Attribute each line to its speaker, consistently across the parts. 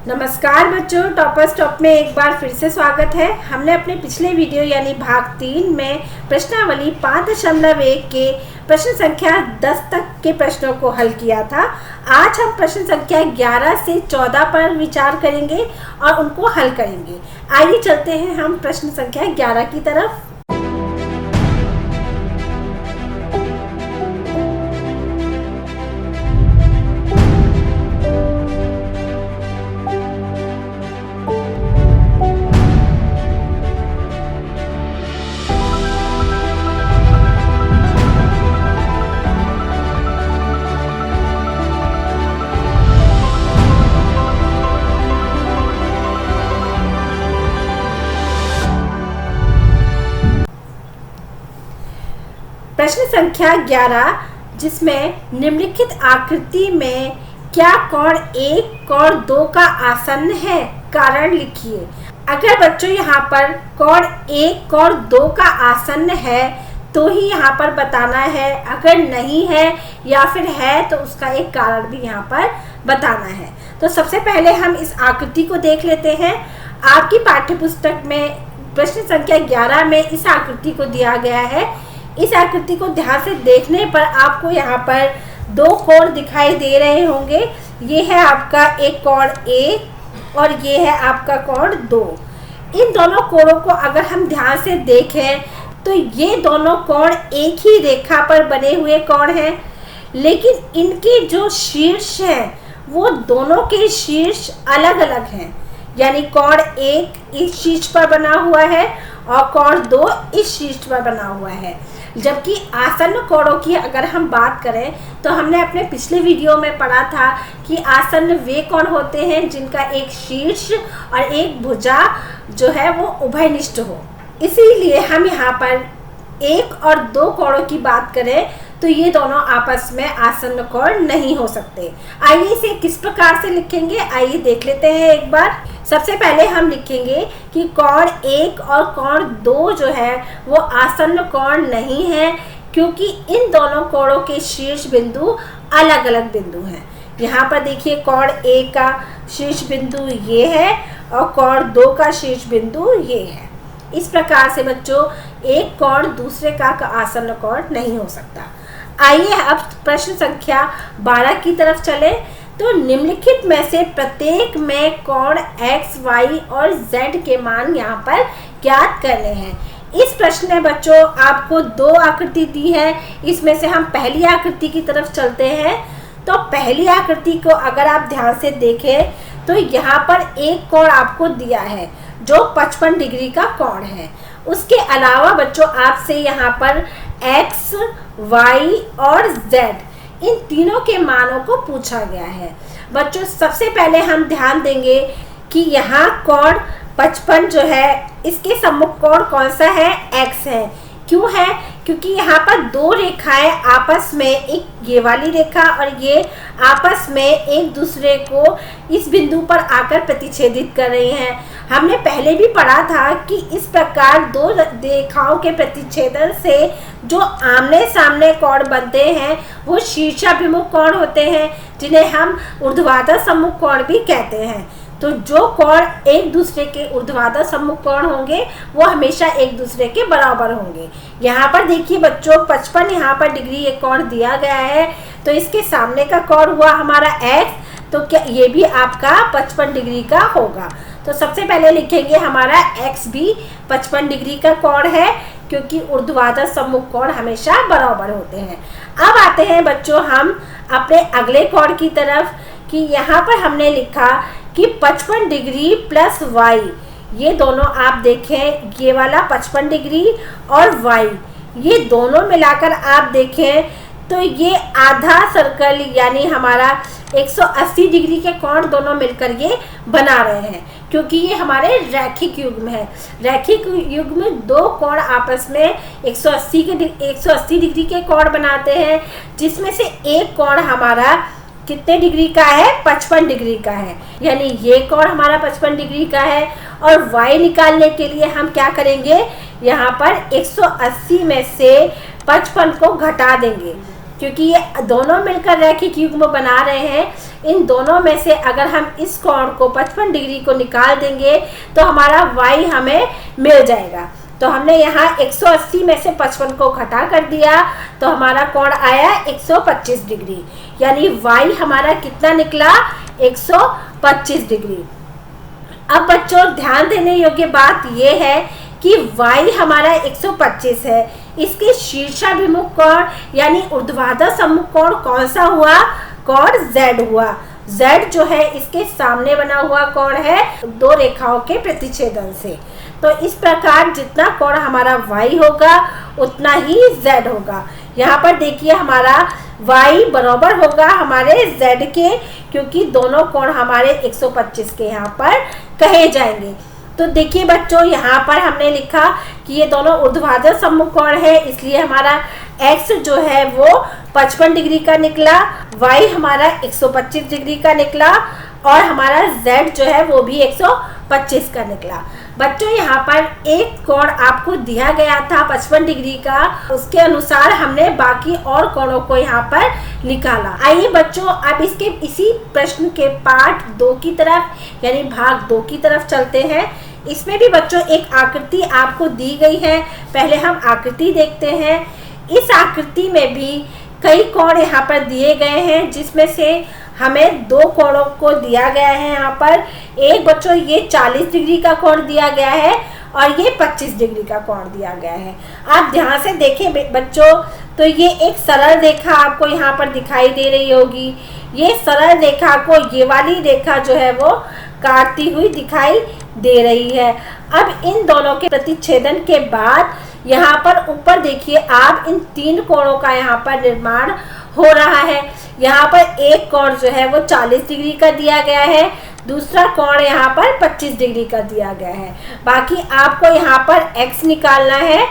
Speaker 1: नमस्कार बच्चों, toppers top में एक बार फिर से स्वागत है। हमने अपने पिछले वीडियो यानी भाग 3 में प्रश्नावली 5.1 के प्रश्न संख्या 10 तक के प्रश्नों को हल किया था। आज हम प्रश्न संख्या 11 से 14 पर विचार करेंगे और उनको हल करेंगे। आइए चलते हैं हम प्रश्न संख्या 11 की तरफ। प्रश्न संख्या 11, जिसमें निम्नलिखित आकृति में क्या कोण 1 कोण 2 का आसन्न है, कारण लिखिए। अगर बच्चों यहाँ पर कोण 1 कोण 2 का आसन्न है तो ही यहाँ पर बताना है, अगर नहीं है या फिर है तो उसका एक कारण भी यहाँ पर बताना है। तो सबसे पहले हम इस आकृति को देख लेते हैं। आपकी पाठ्यपुस्तक में प्रश्न संख्या 11 में इस आकृति को दिया गया है। इस आकृति को ध्यान से देखने पर आपको यहाँ पर 2 कोण दिखाई दे रहे होंगे। ये है आपका एक कोण A और ये है आपका कोण 2। इन दोनों कोणों को अगर हम ध्यान से देखें तो ये दोनों कोण एक ही रेखा पर बने हुए कोण हैं, लेकिन इनके जो शीर्ष हैं वो दोनों के शीर्ष अलग अलग हैं। यानी कोण 1 इस शीर्ष पर बना हुआ है और कोण 2 इस शीर्ष पर बना हुआ है। जबकि आसन्न कोणों की अगर हम बात करें तो हमने अपने पिछले वीडियो में पढ़ा था कि आसन्न वे कोण होते हैं जिनका एक शीर्ष और एक भुजा जो है वो उभयनिष्ठ हो। इसीलिए हम यहाँ पर 1 और 2 कोणों की बात करें तो ये दोनों आपस में आसन्न कोण नहीं हो सकते। आइए इसे किस प्रकार से लिखेंगे, आइए देख लेते हैं एक बार। सबसे पहले हम लिखेंगे कि कोण 1 और कोण 2 जो है वो आसन्न कोण नहीं है, क्योंकि इन दोनों कोणों के शीर्ष बिंदु अलग अलग बिंदु हैं। यहाँ पर देखिए कोण 1 का शीर्ष बिंदु ये है और कोण 2 का शीर्ष बिंदु ये है। इस प्रकार से बच्चों एक कोण दूसरे का आसन्न कोण नहीं हो सकता। आइए अब प्रश्न संख्या 12 की तरफ चले। तो निम्नलिखित में से प्रत्येक में कोण x, y और z के मान यहाँ पर ज्ञात करने हैं। इस प्रश्न में बच्चों आपको 2 आकृति दी है। इसमें से हम पहली आकृति की तरफ चलते हैं। तो पहली आकृति को अगर आप ध्यान से देखें तो यहाँ पर एक कोण आपको दिया है जो 55 डिग्री का कोण है। उसके अलावा बच्चों आपसे यहाँ पर x, y और z इन तीनों के मानों को पूछा गया है। बच्चों सबसे पहले हम ध्यान देंगे कि यहाँ कोण 55 जो है इसके सम्मुख कोण कौन सा है, x है। क्यों है? क्योंकि यहाँ पर 2 रेखाएं आपस में, एक ये वाली रेखा और ये आपस में एक दूसरे को इस बिंदु पर आकर प्रतिच्छेदित कर रही हैं। हमने पहले भी पढ़ा था कि इस प्रकार 2 रेखाओं के प्रतिच्छेदन से जो आमने सामने कोण बनते हैं वो शीर्षाभिमुख कोण होते हैं, जिन्हें हम ऊर्ध्वाधर सम्मुख कोण भी कहते हैं। तो जो कोण एक दूसरे के ऊर्ध्वाधर सम्मुख कोण होंगे वो हमेशा एक दूसरे के बराबर होंगे। यहाँ पर देखिए बच्चों 55 यहाँ पर डिग्री एक कोण दिया गया है, तो इसके सामने का कोण हुआ हमारा x, तो क्या ये भी आपका 55 डिग्री का होगा। तो सबसे पहले लिखेंगे हमारा x भी 55 डिग्री का कोण है, क्योंकि ऊर्ध्वाधर सम्मुख कोण हमेशा बराबर होते हैं। अब आते हैं बच्चों हम अपने अगले कोण की तरफ कि यहाँ पर हमने लिखा कि 55 डिग्री प्लस y, ये दोनों आप देखें, ये वाला 55 डिग्री और y ये दोनों मिलाकर आप देखें तो ये आधा सर्कल यानी हमारा 180 डिग्री के कोण दोनों मिलकर ये बना रहे हैं, क्योंकि ये हमारे रैखिक युग्म है। रैखिक युग्म में 2 कोण आपस में 180 डिग्री के कोण बनाते हैं, जिसमें से एक कोण हमारा कितने डिग्री का है, 55 डिग्री का है। यानी ये कोण हमारा 55 डिग्री का है। और y निकालने के लिए हम क्या करेंगे, यहाँ पर 180 में से 55 को घटा देंगे, क्योंकि ये दोनों मिलकर रैखिक युग्म बना रहे हैं। इन दोनों में से अगर हम इस कोण को 55 डिग्री को निकाल देंगे तो हमारा y हमें मिल जाएगा। तो हमने यहाँ 180 में से 55 को घटा कर दिया तो हमारा कोण आया 125 डिग्री, यानी y हमारा कितना निकला 125 डिग्री। अब बच्चों ध्यान देने योग्य बात यह है कि y हमारा 125 है, इसके शीर्षाभिमुख कोण यानी ऊर्ध्वाधर सम्मुख कोण कौन सा हुआ, कोण z हुआ। z जो है इसके सामने बना हुआ कोण है दो रेखाओं के प्रतिच्छेदन से। तो इस प्रकार जितना कोण हमारा y होगा उतना ही z होगा। यहाँ पर देखिए हमारा y बराबर होगा हमारे z के, क्योंकि दोनों कोण हमारे 125 के यहाँ पर कहे जाएंगे। तो देखिए बच्चों यहाँ पर हमने लिखा कि ये दोनों ऊर्ध्वाधर सम्मुख कोण है, इसलिए हमारा x जो है वो 55 डिग्री का निकला, y हमारा 125 डिग्री का निकला और हमारा z जो है वो भी 125 का निकला। बच्चों यहाँ पर एक कोण आपको दिया गया था 55 डिग्री का, उसके अनुसार हमने बाकी और कोणों को यहाँ पर निकाला। आइए बच्चों अब इसके इसी प्रश्न के पार्ट 2 की तरफ यानी भाग 2 की तरफ चलते हैं। इसमें भी बच्चों एक आकृति आपको दी गई है, पहले हम आकृति देखते हैं। इस आकृति में भी कई कोण यहाँ पर दिए गए हैं, जिसमें से हमें दो कोणों को दिया गया है। यहाँ पर एक बच्चों ये 40 डिग्री का कोण दिया गया है और ये 25 डिग्री का कोण दिया गया है। आप ध्यान से देखें बच्चों तो ये एक सरल रेखा आपको यहाँ पर दिखाई दे रही होगी। ये सरल रेखा को ये वाली रेखा जो है वो काटती हुई दिखाई दे रही है। अब इन दोनों के प्रतिच्छेदन के बाद यहाँ पर ऊपर देखिए आप इन तीन कोणों का यहाँ पर निर्माण हो रहा है। यहाँ पर एक कोण जो है वो 40 डिग्री का दिया गया है, दूसरा कोण यहाँ पर 25 डिग्री का दिया गया है। बाकी आपको यहाँ पर x निकालना है।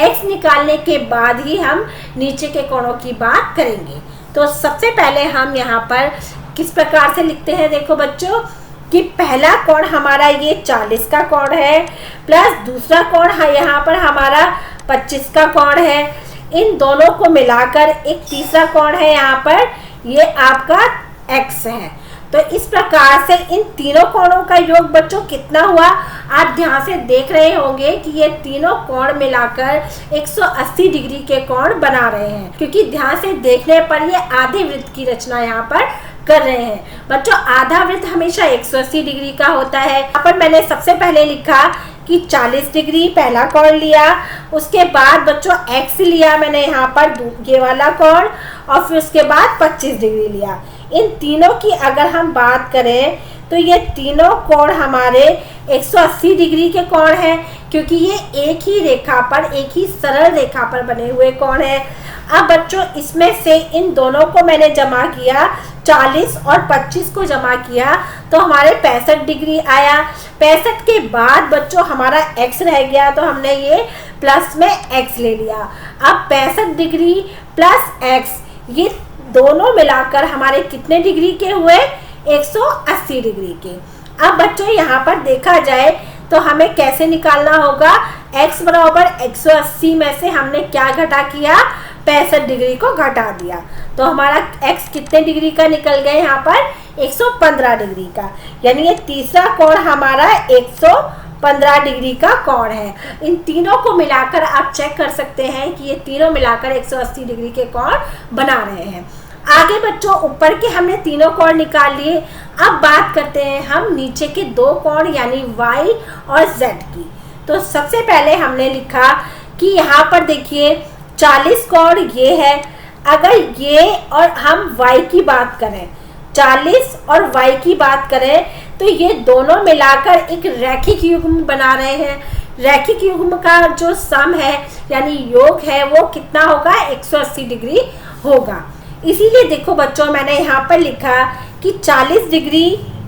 Speaker 1: x निकालने के बाद ही हम नीचे के कोणों की बात करेंगे। तो सबसे पहले हम यहाँ पर किस प्रकार से लिखते हैं, देखो बच्चों कि पहला कोण हमारा ये 40 का कोण है प्लस दूसरा कोण यहाँ पर हमारा 25 का कोण है। इन दोनों को मिलाकर एक तीसरा कोण है यहाँ पर, ये आपका x है। तो इस प्रकार से इन तीनों कोणों का योग बच्चों कितना हुआ, आप ध्यान से देख रहे होंगे कि ये तीनों कोण मिलाकर 180 डिग्री के कोण बना रहे हैं, क्योंकि ध्यान से देखने पर ये आधे वृत्त की रचना यहाँ पर कर रहे हैं। बच्चों आधा वृत्त हमेशा 180 डिग्री का होता है। यहाँ पर मैंने सबसे पहले लिखा कि 40 डिग्री पहला कोण लिया, उसके बाद बच्चों x लिया मैंने यहाँ पर ये वाला कोण, और फिर उसके बाद 25 डिग्री लिया। इन तीनों की अगर हम बात करें तो ये तीनों कोण हमारे 180 डिग्री के कोण हैं, क्योंकि ये एक ही रेखा पर, एक ही सरल रेखा पर बने हुए कोण हैं। अब बच्चों इसमें से इन दोनों को मैंने जमा किया, 40 और 25 को जमा किया तो हमारे 65 डिग्री आया। 65 के बाद बच्चों हमारा x रह गया तो हमने ये प्लस में x ले लिया। अब 65 डिग्री प्लस x ये दोनों मिलाकर हमारे कितने डिग्री के हुए, 180 डिग्री के। अब बच्चों यहाँ पर देखा जाए तो हमें कैसे निकालना होगा, x बराबर 180 में से हमने क्या घटा किया, 65 डिग्री को घटा दिया तो हमारा x कितने डिग्री का निकल गया यहाँ पर, 115 डिग्री का। यानी ये तीसरा कोण हमारा 115 डिग्री का कोण है। इन तीनों को मिलाकर आप चेक कर सकते हैं कि ये तीनों मिलाकर 180 डिग्री के कोण बना रहे हैं। आगे बच्चों ऊपर के हमने तीनों कोण निकाल लिए। अब बात करते हैं हम नीचे के दो कोण यानी y और z की। तो सबसे पहले हमने लिखा कि यहाँ पर देखिए 40 कोण ये है, अगर ये और हम y की बात करें, 40 और y की बात करें तो ये दोनों मिलाकर एक रैखिक युग्म बना रहे हैं। रैखिक युग्म का जो सम है यानी योग है वो कितना होगा, 180 डिग्री होगा। इसीलिए देखो बच्चों मैंने यहाँ पर लिखा कि 40 डिग्री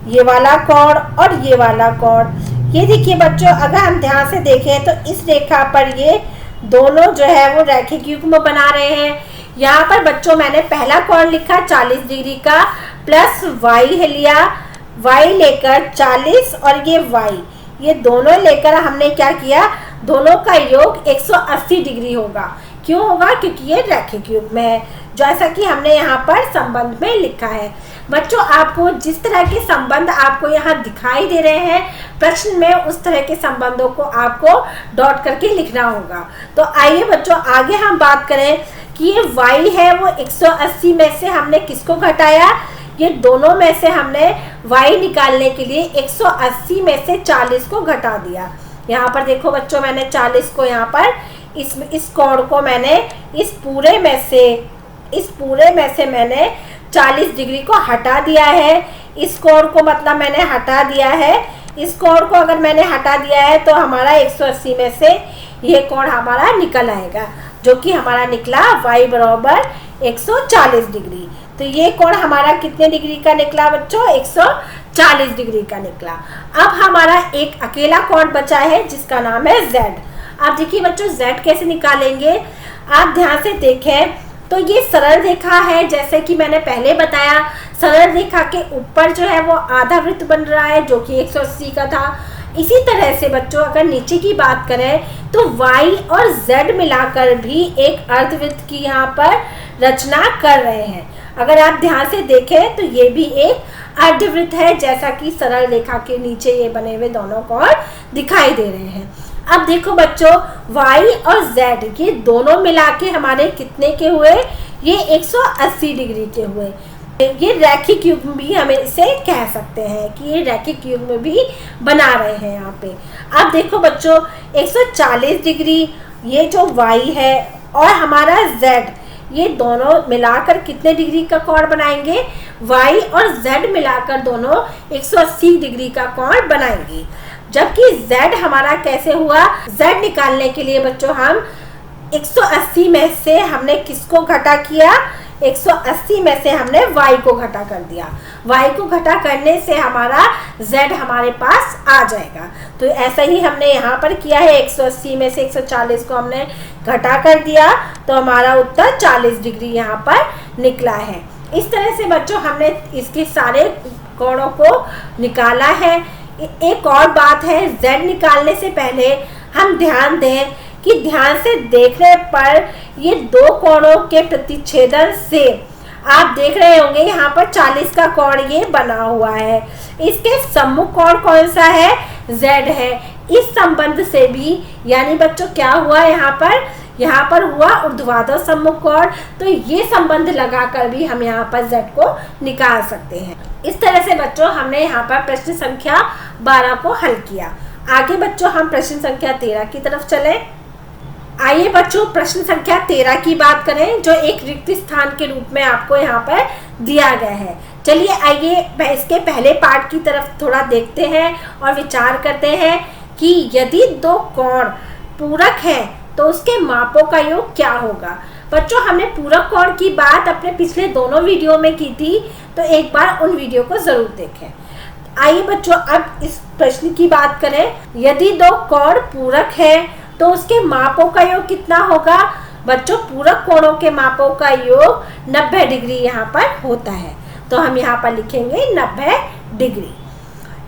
Speaker 1: ये वाला कोण और ये वाला कोण। ये देखिए बच्चों अगर हम ध्यान से देखें तो इस रेखा पर ये दोनों जो है वो रैखिक युग्म बना रहे हैं। यहाँ पर बच्चों मैंने पहला कोण लिखा 40 डिग्री का प्लस y लिया, y लेकर 40 और ये y ये दोनों लेकर हमने क्या किया, दोनों का योग 180 डिग्री होगा। क्यों होगा, क्योंकि ये रैखिक युग्म है। जैसा कि हमने यहाँ पर संबंध में लिखा है। बच्चों आपको जिस तरह के संबंध आपको यहाँ दिखाई दे रहे हैं प्रश्न में, उस तरह के संबंधों को आपको डॉट करके लिखना होगा। तो आइए बच्चों आगे हम बात करें कि ये y है वो 180 में से हमने किसको घटाया, ये दोनों में से हमने y निकालने के लिए 180 में से 40 को घटा दिया। यहाँ पर देखो बच्चों मैंने 40 को यहाँ पर इस कोण को मैंने इस पूरे में से मैंने 40 डिग्री को हटा दिया है। इस कोण को मतलब मैंने हटा दिया है। इस कोण को अगर मैंने हटा दिया है तो हमारा 180 में से ये कोण हमारा निकल आएगा, जो कि हमारा निकला y बराबर 140 डिग्री। तो ये कोण हमारा कितने डिग्री का निकला बच्चों, 140 डिग्री का निकला। अब हमारा एक अकेला कोण बचा है जिसका नाम है z। अब देखिए बच्चों z कैसे निकालेंगे, आप ध्यान से देखें तो ये सरल रेखा है। जैसे कि मैंने पहले बताया सरल रेखा के ऊपर जो है वो आधा वृत्त बन रहा है जो कि 180 का था। इसी तरह से बच्चों अगर नीचे की बात करें तो y और z मिलाकर भी एक अर्धवृत्त की यहाँ पर रचना कर रहे हैं। अगर आप ध्यान से देखें तो ये भी एक अर्धवृत्त है, जैसा कि सरल रेखा के नीचे ये बने हुए दोनों कोण दिखाई दे रहे हैं। अब देखो बच्चों y और z ये दोनों मिला के हमारे कितने के हुए, ये 180 डिग्री के हुए। ये रैखिक युग्म भी हमें इसे कह सकते हैं कि ये रैखिक युग्म भी बना रहे हैं यहाँ पे। अब देखो बच्चों 140 डिग्री ये जो y है और हमारा z, ये दोनों मिलाकर कितने डिग्री का कोण बनाएंगे, y और z मिलाकर दोनों 180 डिग्री का कोण बनाएंगे। जबकि z हमारा कैसे हुआ, z निकालने के लिए बच्चों हम 180 में से हमने किसको घटा किया, 180 में से हमने y को घटा कर दिया। y को घटा करने से हमारा z हमारे पास आ जाएगा। तो ऐसा ही हमने यहाँ पर किया है, 180 में से 140 को हमने घटा कर दिया तो हमारा उत्तर 40 डिग्री यहाँ पर निकला है। इस तरह से बच्चों हमने इसके सारे कोणों को निकाला है। एक और बात है, z निकालने से पहले हम ध्यान दें कि ध्यान से देखने पर ये दो कोणों के प्रतिच्छेदन से आप देख रहे होंगे यहाँ पर 40 का कोण ये बना हुआ है। इसके सम्मुख कोण कौन सा है, z है। इस संबंध से भी यानी बच्चों क्या हुआ यहाँ पर हुआ ऊर्ध्वाधर सम्मुख कोण। तो ये संबंध लगाकर भी हम यहाँ पर z को निकाल सकते हैं। इस तरह से बच्चों हमने यहाँ पर प्रश्न संख्या 12 को हल किया। आगे बच्चों हम प्रश्न संख्या 13 की तरफ चले। आइए बच्चों प्रश्न संख्या 13 की बात करें, जो एक रिक्त स्थान के रूप में आपको यहाँ पर दिया गया है। चलिए आइए इसके पहले पार्ट की तरफ थोड़ा देखते हैं और विचार करते हैं कि यदि दो कोण पूरक हैं तो उसके मापों का योग क्या होगा। बच्चों हमने पूरक कोण की बात अपने पिछले दोनों वीडियो में की थी, तो एक बार उन वीडियो को जरूर देखें। आइए बच्चों अब इस प्रश्न की बात करें, यदि दो कोण पूरक हैं तो उसके मापों का योग कितना होगा। बच्चों पूरक कोणों के मापों का योग 90 डिग्री यहाँ पर होता है, तो हम यहाँ पर लिखेंगे 90 डिग्री।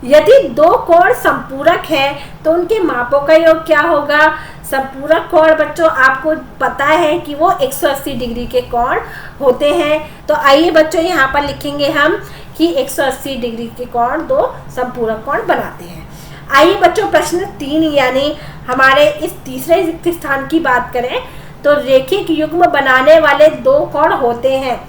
Speaker 1: यदि दो कोण संपूरक हैं तो उनके मापों का योग क्या होगा। संपूरक कोण बच्चों आपको पता है कि वो 180 डिग्री के कोण होते हैं। तो आइए बच्चों यहाँ पर लिखेंगे हम कि 180 डिग्री के कोण दो संपूरक कोण बनाते हैं। आइए बच्चों प्रश्न 3 यानी हमारे इस तीसरे रिक्त स्थान की बात करें तो रैखिक युग्म बनाने वाले दो कोण होते हैं।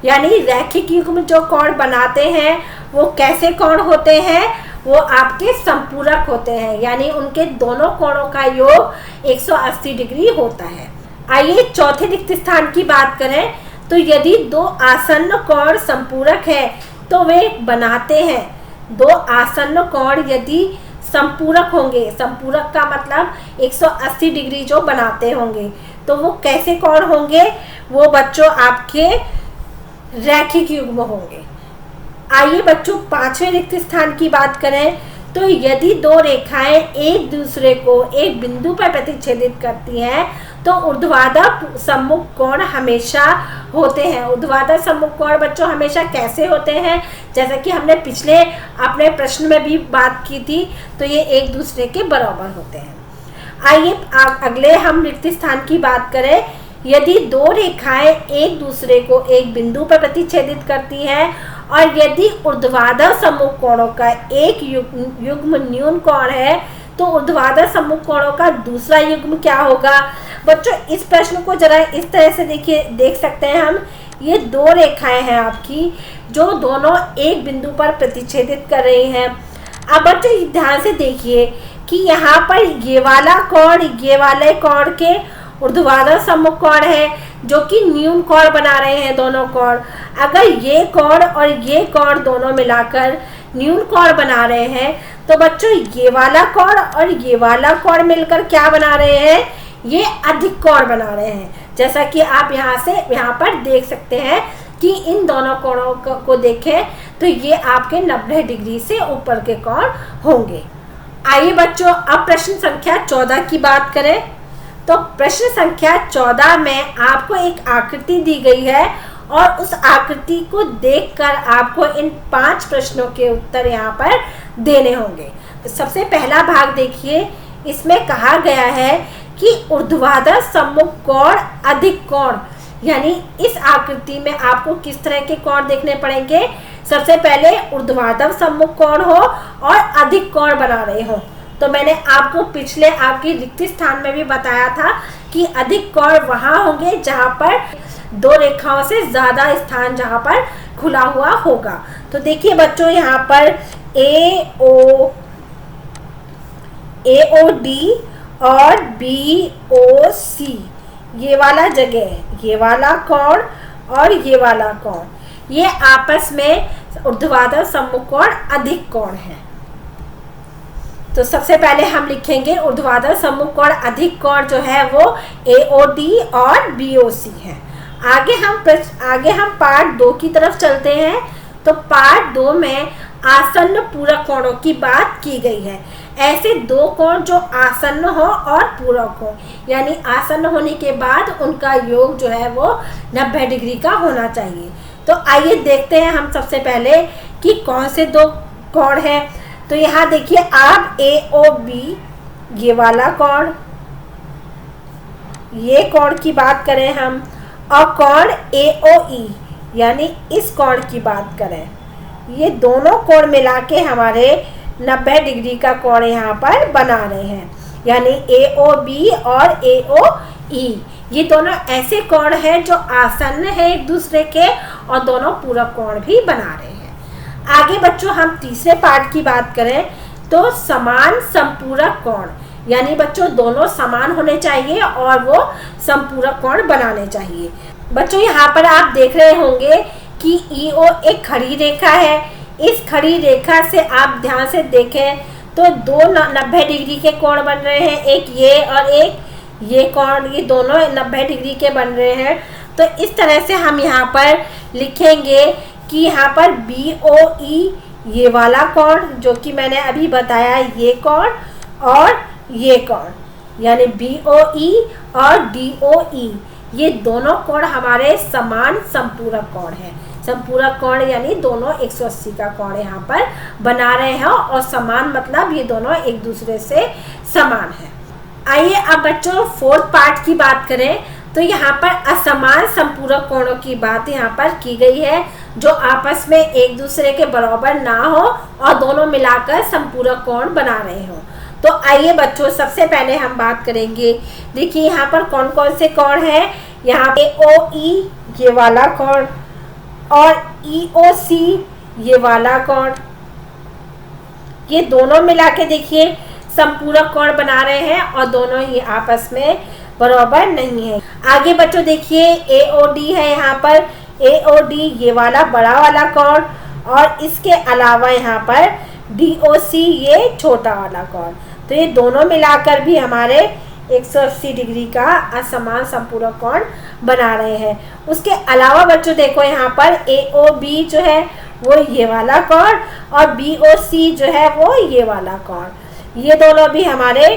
Speaker 1: यानी रैखिक युग्म जो कोण बनाते हैं वो कैसे कोण होते हैं, वो आपके संपूरक होते हैं, यानी उनके दोनों कोणों का योग 180 डिग्री होता है। आइए चौथे रिक्त स्थान की बात करें तो यदि दो आसन्न कोण संपूरक है तो वे बनाते हैं, दो आसन्न कोण यदि संपूरक होंगे, संपूरक का मतलब 180 डिग्री जो बनाते होंगे, तो वो कैसे कोण होंगे, वो बच्चों आपके रैखिक युग्म होंगे। आइए बच्चों पांचवें रिक्त स्थान की बात करें तो यदि दो रेखाएं एक दूसरे को एक बिंदु पर प्रतिच्छेदित करती हैं तो ऊर्ध्वाधर सम्मुख कोण हमेशा होते हैं। ऊर्ध्वाधर सम्मुख कोण बच्चों हमेशा कैसे होते हैं, जैसा कि हमने पिछले अपने प्रश्न में भी बात की थी, तो ये एक दूसरे के बराबर होते हैं। आइए अगले हम रिक्त स्थान की बात करें, यदि दो रेखाएं एक दूसरे को एक बिंदु पर प्रतिच्छेदित करती हैं और यदि ऊर्ध्वाधर सम्मुख कोणों का एक युग्म न्यून कोण है तो ऊर्ध्वाधर सम्मुख कोणों का दूसरा युग्म क्या होगा। बच्चों इस प्रश्न को जरा इस तरह से देखिए, देख सकते हैं हम। ये दो रेखाएं हैं आपकी जो दोनों एक बिंदु पर प्रतिच्छेदित कर रही हैं। अब बच्चों ध्यान से देखिए कि यहाँ पर ये वाला कोण ये वाले कोण के ऊर्ध्वाधर सम्मुख कोण है जो कि न्यून कोण बना रहे हैं दोनों कोण। अगर ये कोण और ये कोण दोनों मिलाकर न्यून कोण बना रहे हैं तो बच्चों ये वाला कोण और ये वाला कोण मिलकर क्या बना रहे हैं, ये अधिक कोण बना रहे हैं। जैसा कि आप यहाँ पर देख सकते हैं कि इन दोनों कोणों को देखें तो ये आपके 90 डिग्री से ऊपर के कोण होंगे। आइए बच्चों अब प्रश्न संख्या 14 की बात करें। तो प्रश्न संख्या 14 में आपको एक आकृति दी गई है और उस आकृति को देखकर आपको इन 5 प्रश्नों के उत्तर यहाँ पर देने होंगे। सबसे पहला भाग देखिए, इसमें कहा गया है कि ऊर्ध्वाधर सम्मुख कोण अधिक कोण, यानी इस आकृति में आपको किस तरह के कोण देखने पड़ेंगे। सबसे पहले ऊर्ध्वाधर सम्मुख कोण हो और अधिक कोण बना रहे हो। तो मैंने आपको पिछले आपकी रिक्त स्थान में भी बताया था कि अधिक कोण वहां होंगे जहां पर दो रेखाओं से ज्यादा स्थान जहां पर खुला हुआ होगा। तो देखिए बच्चों यहाँ पर AOD और BOC ये वाला जगह है, ये वाला कोण और ये वाला कोण, ये आपस में ऊर्ध्वाधर सम्मुख कोण अधिक कोण है। तो सबसे पहले हम लिखेंगे ऊर्ध्वाधर सम्मुख कोण अधिक कोण जो है वो AOD और BOC है। आगे हम पार्ट 2 की तरफ चलते हैं। तो पार्ट 2 में आसन्न पूरक कोणों की बात की गई है। ऐसे दो कोण जो आसन्न हो और पूरक हो, यानी आसन्न होने के बाद उनका योग जो है वो 90 डिग्री का होना चाहिए। तो आइए देखते हैं हम सबसे पहले कि कौन से दो कोण है। तो यहाँ देखिए आप AOB ये वाला कोण, ये कोण की बात करें हम, और कोण AOE यानी इस कोण की बात करें, ये दोनों कोण मिला के हमारे 90 डिग्री का कोण यहाँ पर बना रहे हैं। यानी AOB और AOE ये दोनों ऐसे कोण हैं जो आसन्न है एक दूसरे के और दोनों पूरक कोण भी बना रहे हैं। आगे बच्चों हम तीसरे पार्ट की बात करें तो समान संपूरक कोण, यानी बच्चों दोनों समान होने चाहिए और वो संपूरक कोण बनाने चाहिए। बच्चों यहाँ पर आप देख रहे होंगे कि EO एक खड़ी रेखा है। इस खड़ी रेखा से आप ध्यान से देखें तो दो 90 डिग्री के कोण बन रहे हैं, एक ये और एक ये कोण, ये दोनों 90 डिग्री के बन रहे हैं। तो इस तरह से हम यहाँ पर लिखेंगे कि यहाँ पर BOE ये वाला कोण जो कि मैंने अभी बताया, ये कोण और ये कोण, यानी BOE और DOE ये दोनों कोण हमारे समान संपूरक कोण हैं। संपूरक कोण यानी दोनों 180 का कोण यहाँ पर बना रहे हैं और समान मतलब ये दोनों एक दूसरे से समान है। आइए अब बच्चों फोर्थ पार्ट की बात करें। तो यहाँ पर असमान संपूरक कोणों की बात यहाँ पर की गई है जो आपस में एक दूसरे के बराबर ना हो और दोनों मिलाकर संपूरक कोण बना रहे हो। तो आइए बच्चों सबसे पहले हम बात करेंगे, देखिए यहाँ पर कौन कौन से कोण है। यहाँ पे OE ये वाला कोण और EOC ये वाला कोण, ये दोनों मिला के देखिए संपूरक कोण बना रहे हैं और दोनों ही आपस में बराबर नहीं है। आगे बच्चों देखिए AOD है, यहाँ पर AOD ये वाला बड़ा वाला कोण और इसके अलावा यहाँ पर DOC ये छोटा वाला कोण। तो ये दोनों मिलाकर भी हमारे 180 डिग्री का असमान संपूरक कोण बना रहे हैं। उसके अलावा बच्चों देखो यहाँ पर AOB जो है वो ये वाला कोण और BOC जो है वो ये वाला कोण, ये दोनों भी हमारे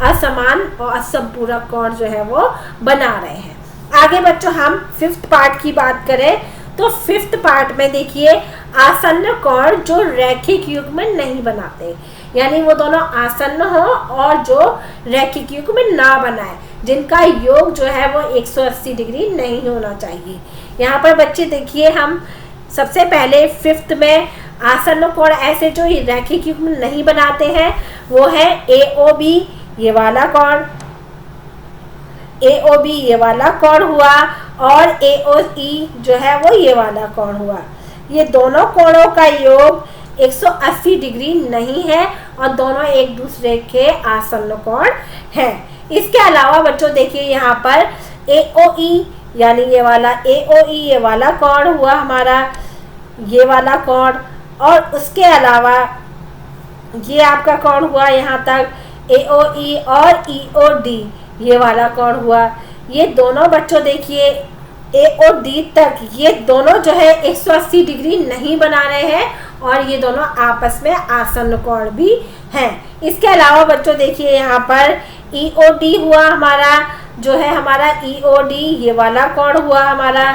Speaker 1: असमान और असंपूरक कोण जो है वो बना रहे हैं। आगे बच्चों हम फिफ्थ पार्ट की बात करें तो फिफ्थ पार्ट में देखिए आसन्न कोण जो रैखिक युग्म नहीं बनाते, यानी वो दोनों आसन्न हो और जो रैखिक युग्म ना बनाए। जिनका योग जो है वो 180 डिग्री नहीं होना चाहिए। यहाँ पर बच्चे देखिए, हम सबसे पहले 5th में आसन्न कोण ऐसे जो रैखिक युग्म नहीं बनाते हैं वो है AOB ये वाला कोण, AOB ये वाला कोण हुआ, और AOE जो है वो ये वाला कोण हुआ। ये दोनों कोणों का योग 180 डिग्री नहीं है और दोनों एक दूसरे के आसन्न कोण हैं। इसके अलावा बच्चों देखिए यहाँ पर AOE यानी ये वाला AOE ये वाला कोण हुआ हमारा, ये वाला कोण, और उसके अलावा ये आपका कोण हुआ यहाँ तक AOE और EOD ये वाला कोण हुआ। ये दोनों बच्चों देखिए AOD तक ये दोनों जो है 180 डिग्री नहीं बना रहे हैं और ये दोनों आपस में आसन्न कोण भी हैं। इसके अलावा बच्चों देखिए यहाँ पर EOD हुआ हमारा, जो है हमारा EOD ये वाला कोण हुआ हमारा।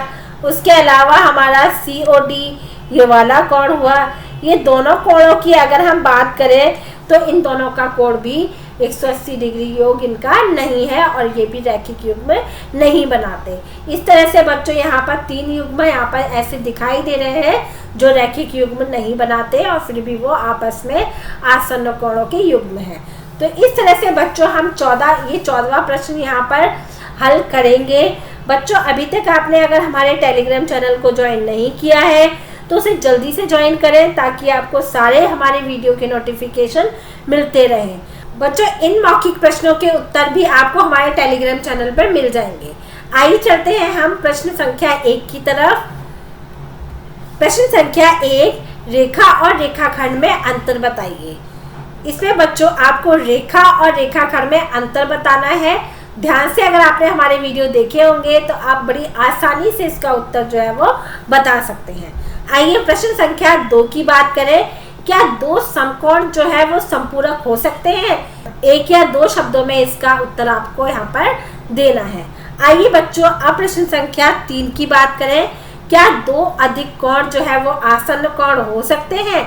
Speaker 1: उसके अलावा हमारा COD ये वाला कोण हुआ। ये दोनों कोणों की अगर हम बात करें तो इन दोनों का कोण भी 180 डिग्री योग इनका नहीं है और ये भी रैखिक युग्म नहीं बनाते। इस तरह से बच्चों यहाँ पर 3 युग्म यहाँ पर ऐसे दिखाई दे रहे हैं जो रैखिक युग्म नहीं बनाते और फिर भी वो आपस में आसन्न कोणों के युग्म हैं। तो इस तरह से बच्चों हम 14वां प्रश्न यहाँ पर हल करेंगे। बच्चों अभी तक आपने अगर हमारे टेलीग्राम चैनल को ज्वाइन नहीं किया है तो उसे जल्दी से ज्वाइन करें ताकि आपको सारे हमारे वीडियो के नोटिफिकेशन मिलते रहें। बच्चों इन मौखिक प्रश्नों के उत्तर भी आपको हमारे टेलीग्राम चैनल पर मिल जाएंगे। आइए चलते हैं हम प्रश्न संख्या 1 की तरफ। प्रश्न संख्या 1, रेखा और रेखाखंड में अंतर बताइए। इसमें बच्चों आपको रेखा और रेखाखंड में अंतर बताना है। ध्यान से अगर आपने हमारे वीडियो देखे होंगे तो आप बड़ी आसानी से इसका उत्तर जो है वो बता सकते हैं। आइए प्रश्न संख्या 2 की बात करें। क्या 2 समकोण जो है वो संपूरक हो सकते हैं? 1 या 2 शब्दों में इसका उत्तर आपको यहाँ पर देना है। आइए बच्चों अब प्रश्न संख्या 3 की बात करें। क्या 2 अधिक कोण जो है वो आसन्न कोण हो सकते हैं?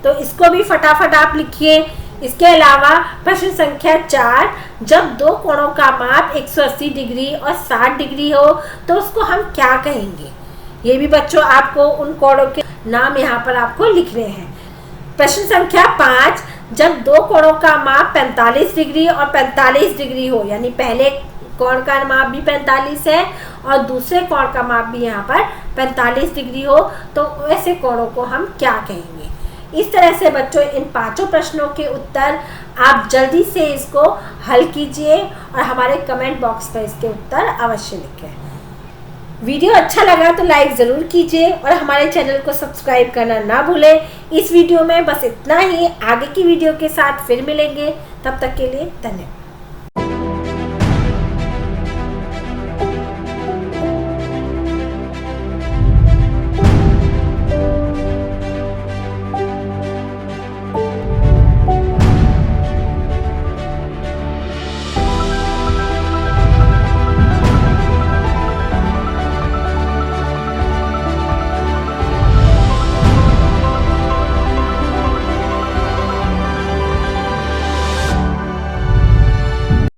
Speaker 1: तो इसको भी फटाफट आप लिखिए। इसके अलावा प्रश्न संख्या 4, जब 2 कोणों का माप 180 डिग्री और 60 डिग्री हो तो उसको हम क्या कहेंगे? ये भी बच्चों आपको उन कोणों के नाम यहाँ पर आपको लिखने हैं। प्रश्न संख्या 5, जब 2 कोणों का माप 45 डिग्री और 45 डिग्री हो, यानी पहले कोण का माप भी 45 है और दूसरे कोण का माप भी यहाँ पर 45 डिग्री हो, तो ऐसे कोणों को हम क्या कहेंगे? इस तरह से बच्चों इन 5 प्रश्नों के उत्तर आप जल्दी से इसको हल कीजिए और हमारे कमेंट बॉक्स पर इसके उत्तर अवश्य लिखें। वीडियो अच्छा लगा तो लाइक ज़रूर कीजिए और हमारे चैनल को सब्सक्राइब करना ना भूलें। इस वीडियो में बस इतना ही। आगे की वीडियो के साथ फिर मिलेंगे, तब तक के लिए धन्यवाद।